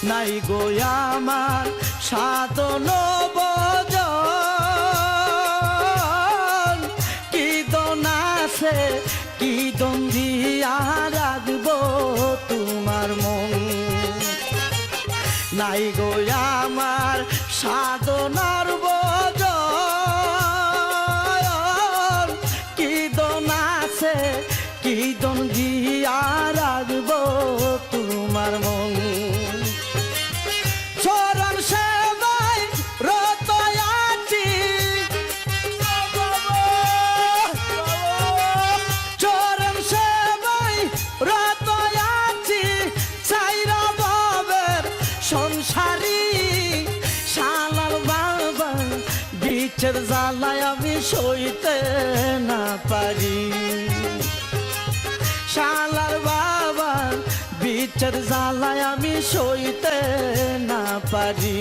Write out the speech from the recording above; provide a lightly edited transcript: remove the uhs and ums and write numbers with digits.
নাই গো আমার সাধন ভজন কি দন আছে কি দন দিয়া রাখবো তোমার মন নাই গো আমার সাধনার ভজন কি দন আছে কি দন দিয়া রাখবো তোমার মন চরণ সেবায় রত আছি চরণ সেবায় রত আছি চাইরা বাবের সংসারী শালার বাবা বিচের জ্বালায় আমি সইতে না পারি শালার বাবা বিচের জ্বালায় আমি সইতে না পারি